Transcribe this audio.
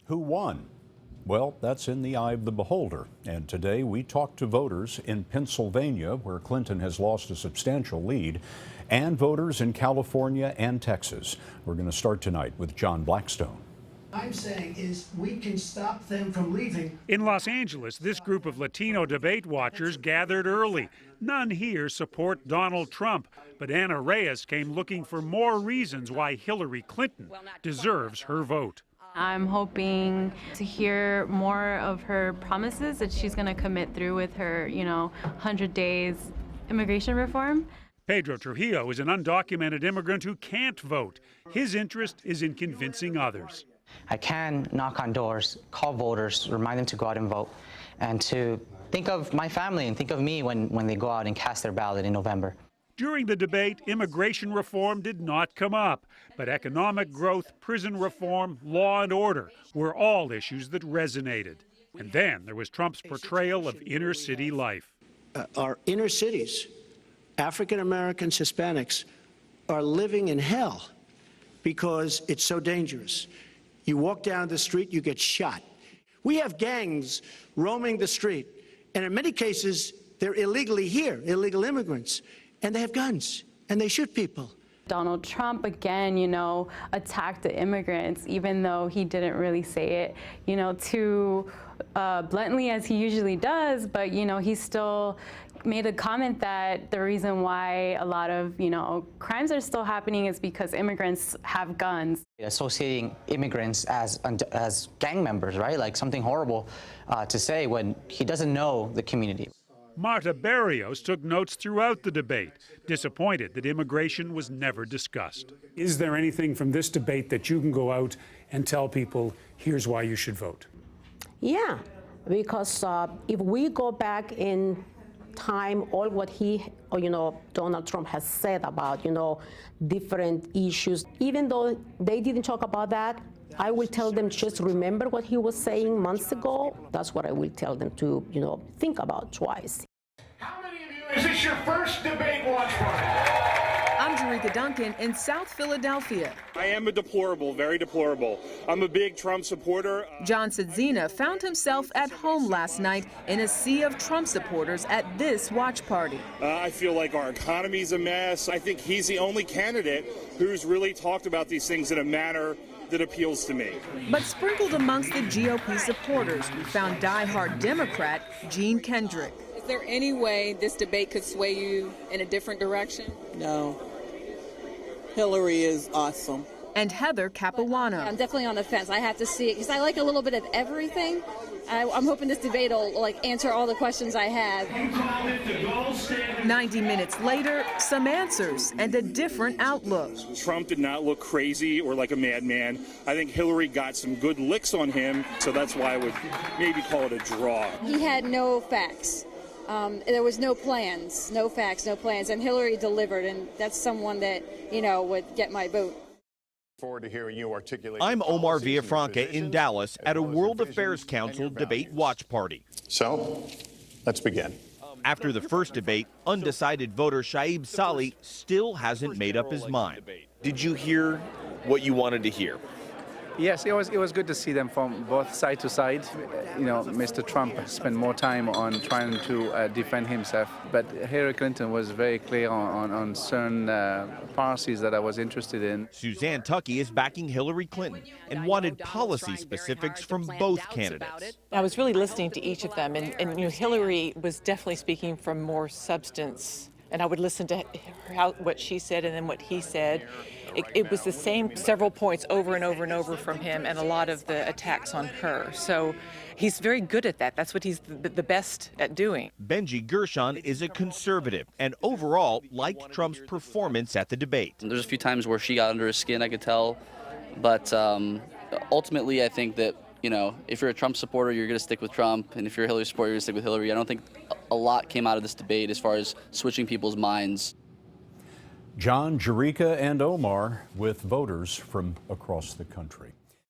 Who won? Well, that's in the eye of the beholder. And today we talked to voters in Pennsylvania, where Clinton has lost a substantial lead, and voters in California and Texas. We're going to start tonight with John Blackstone. I'm saying is we can stop them from leaving. In Los Angeles, this group of Latino debate watchers gathered early. None here support Donald Trump, but Anna Reyes came looking for more reasons why Hillary Clinton deserves her vote. I'm hoping to hear more of her promises that she's going to commit through with her, 100 days immigration reform. Pedro Trujillo is an undocumented immigrant who can't vote. His interest is in convincing others. I can knock on doors, call voters, remind them to go out and vote, and to think of my family and think of me when they go out and cast their ballot in November. During the debate, immigration reform did not come up, but economic growth, prison reform, law and order were all issues that resonated. And then there was Trump's portrayal of inner city life. Our inner cities, African Americans, Hispanics, are living in hell because it's so dangerous. You walk down the street, you get shot. We have gangs roaming the street, and in many cases, they're illegally here, illegal immigrants, and they have guns, and they shoot people. Donald Trump, again, attacked the immigrants, even though he didn't really say it, too bluntly as he usually does, but, he still made a comment that the reason why a lot of, crimes are still happening is because immigrants have guns. Associating immigrants as gang members, right? Like something horrible to say when he doesn't know the community. Marta Barrios took notes throughout the debate, disappointed that immigration was never discussed. Is there anything from this debate that you can go out and tell people, here's why you should vote? Yeah, because if we go back in time, all what Donald Trump has said about, different issues, even though they didn't talk about that, I will tell them just remember what he was saying months ago. That's what I will tell them to, think about twice. How many of you, is this your first debate watch party? I'm Jericka Duncan in South Philadelphia. I am a deplorable, very deplorable. I'm a big Trump supporter. John Sedzina found himself at home last night in a sea of Trump supporters at this watch party. I feel like our economy's a mess. I think he's the only candidate who's really talked about these things in a manner that appeals to me. But sprinkled amongst the GOP supporters, we found diehard Democrat Gene Kendrick. Is there any way this debate could sway you in a different direction? No. Hillary is awesome. And Heather Capuano. I'm definitely on the fence. I have to see it because I like a little bit of everything. I'm hoping this debate will answer all the questions I have. 90 minutes later, some answers and a different outlook. Trump did not look crazy or like a madman. I think Hillary got some good licks on him, so that's why I would maybe call it a draw. He had no facts. There was no plans, no facts, no plans, and Hillary delivered, and that's someone that, would get my vote. Forward to hearing you articulate. I'm Omar Villafranca in Dallas at a World Affairs Council debate watch party. So, let's begin. After the first debate, undecided voter Shaib Salih still hasn't made up his mind. Did you hear what you wanted to hear? Yes, it was good to see them from both side to side. Mr. Trump spent more time on trying to defend himself, but Hillary Clinton was very clear on certain policies that I was interested in. Suzanne Tuckey is backing Hillary Clinton and wanted policy specifics from both candidates. I was really listening to each of them, and Hillary was definitely speaking from more substance. And I would listen to what she said and then what he said. It was the same several points over and over and over from him, and a lot of the attacks on her. So he's very good at that. That's what he's the best at doing. Benji Gershon is a conservative and overall liked Trump's performance at the debate. There's a few times where she got under his skin, I could tell. But ultimately, I think that, if you're a Trump supporter, you're going to stick with Trump. And if you're a Hillary supporter, you're going to stick with Hillary. I don't think a lot came out of this debate as far as switching people's minds. John, Jericka, and Omar with voters from across the country.